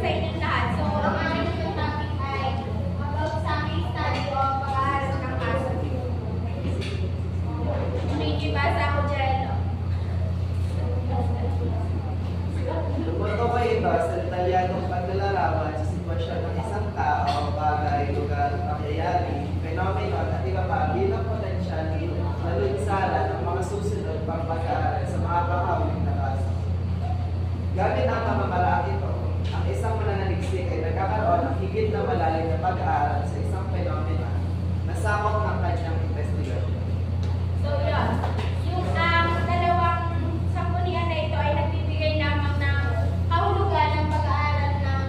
sa inyong lahat. So, ang aking naman topic ay about sa case study o pag-aaral ng kaso. Makikibasa ako dyan, no? Lumato kayo ito sa detalyadong paglalarawan sa sitwasyon ng isang tao, bagay, lugar, pangyayari, phenomenon at iba pa bilang potensyal na lunsala ng mga susunod pang pag-aaral sa mga pakawin na kaso. Gamit ang pamamaraan ito, ang isang mananaliksik ay nagkakaroon ng higit na malalim na pag-aaral sa isang phenomenon na sakop ng kanyang investigasyon. So, yun. Yung dalawang sanggunian na ito ay nagbibigay lamang ng kahulugan ng pag-aaral ng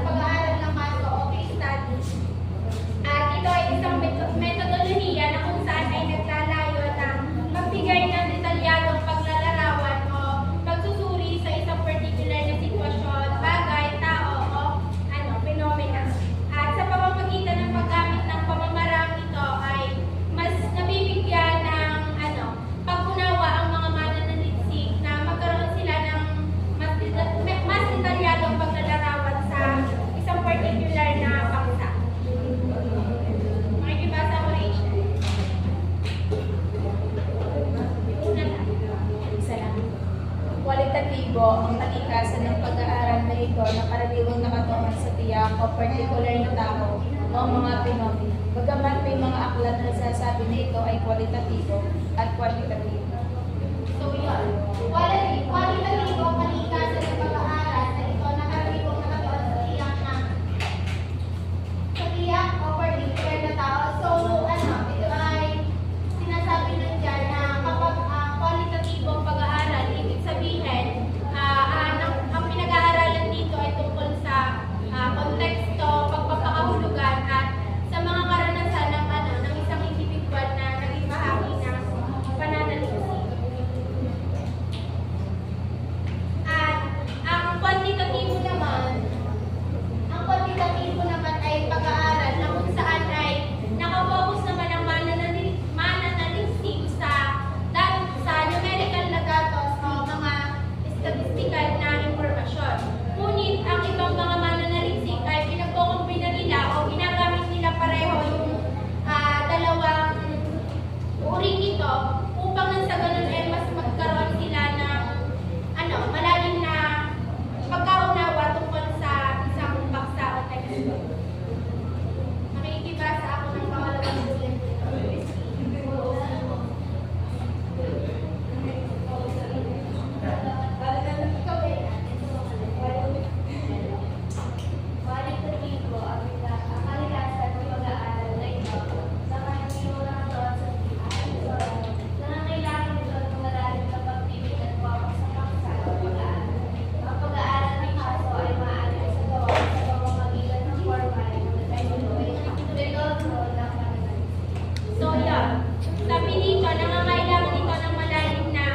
pag-aaral ng kaso o case study. At ito ay isang metodolohiya na kung saan ay naglalayo na magbigay ng detalyadong paglalarawan o pagsusuri sa isang particular na sitwasyon, bagay, tao o phenomena. At sa pamamagitan ng paggamit ng pamamaraan ito ay mas nabibigyan ng pag-unawa ang mga mananaliksik na magkaroon sila ng mas detalyadong paglalarawan sa isang particular na paksa. Makikibasa mo, Rachel. Una lang. Isa lang. Kwalitatibo ang kalikasan ng pag-aaral na ito na karaniwang nakatungan sa tiyak o particular na tao o mga phenomena. Bagamat may mga aklat na nagsasabi na ito ay kwalitatibo at quantitatibo. So, yun. Qualitatibo ang kalikasan ng pag-aaral na ito na karaniwang nakatuon sa tiyak o particular na tao. So, ito ay sinasabi nun dyan na kapag qualitatibo ang pag-aaral, ibig sabihin, ang pinag-aaralan dito ay tungkol sa konteksto, pagpapakahulugan at sa mga karanasan ng isang individual na naging bahagi ng pananaliksik. At ang quantitatibo naman ay pag-aaral na kung saan ay nakafocus naman ang mananaliksik sa numerical na datos o mga statistical na impormasyon. Ngunit ang ibang mga mananaliksik ay pinagkukumpina nila o ginagamit nila pareho yung dalawang uring ito upang nang sa ganun ay mas magkaroon sila ng malalim na pagkaunawa tungkol sa isang paksa o teksto. Makikibasa ako ng pangalawang bullet. Qualitatibo ang kalikasan ng pag-aaral na ito sa karaniwang nakatuon sa tiyak. Nangangailangan ito ng malalim na pagpipilian para sa paksa o pag-aaral. Ang pag-aaral ng kaso ay maaaring sa pamamagitan ng formal na teknolohiya ng pananaliksik. So, yun. Sabi dito, nangangailangan ito ng malalim na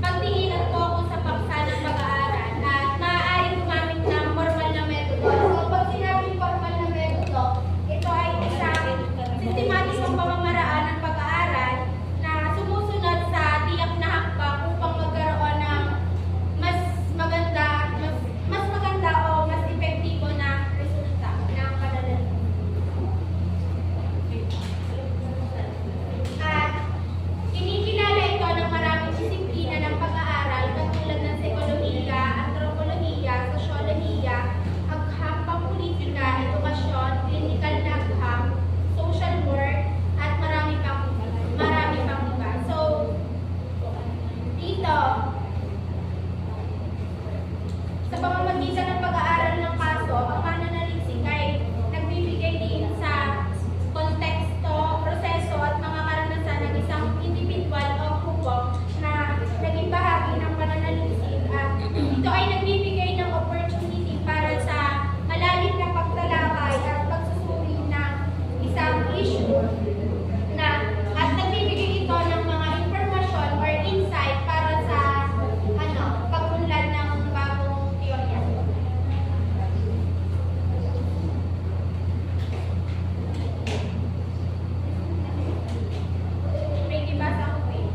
pagtingin at focus sa paksa ng pag-aaral at maaaring gumamit ng formal na metodo. So, pag sinabing formal na metodo, ito ay isang sistematikong pamamaraan ng pag-aaral na sumusunod sa tiyak na hakbang upang magkaroon ng mas maganda o mas epektibo na resulta ng pananaliksik. At kinikilala ito ng maraming disiplina ng pag-aaral katulad ng psikolohiya, antropolohiya, sosyolohiya, agham pampolitika, edukasyon, klinikal na agham, social work, at marami pang iba. So, dito, sa pamamagitan ng pag-aaral ng kaso, ang mananaliksik ay nagbibigay din sa konteksto, proseso at mga karanasan ng isang individual o grupo na naging bahagi ng pananaliksik. At ito ay nagbibigay ng opportunity para sa malalim na pagtalakay at pagsusuri ng isang issue at nagbibigay ito ng mga informasyon or insight para sa pag-unlad ng bagong teorya. May ibasa ako eh.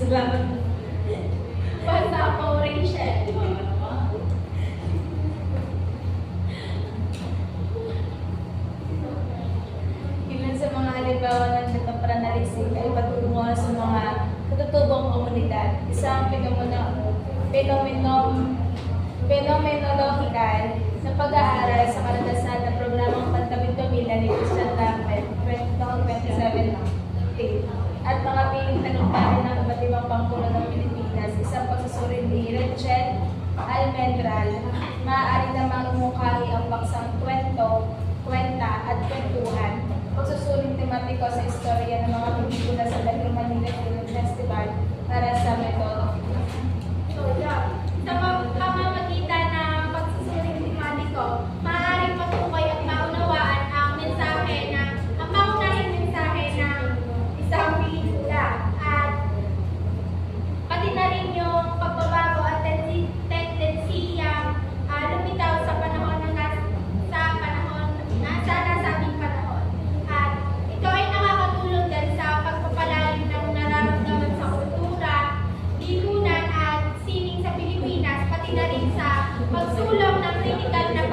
Salamat. Basta po, Rachel. Ilan sa mga halimbawa ng Dutang Pranalisik ay patungo sa mga katutubong komunidad. Isang phenomenological na pag-aaral sa karanasan ng programang Pantawid Pamilya ni Christian Lampet, 2027 at mga piling talumpati ng iba't ibang pangkulo ng Pilipinas. Isang pagsusuri ni Rachel Almendral, maaari namang imungkahi ang paksang kwento, kwenta at kwentuhan. Pagsusuling tematiko sa istorya ng mga pelikula sa Metro Manila Film Festival para sa metodo. Sa pamamagitan ng pagsusuling tematiko, maaaring matukoy at maunawaan ang pangunahing mensahe ng isang pelikula at pati na rin yung pagbabago at tendensiyang lumitaw sa nasabing panahon. At ito ay nakakatulong din sa pagpapalalim ng nararamdaman sa kultura, lipunan at sining sa Pilipinas, pati na rin sa pagsulong ng kritikal na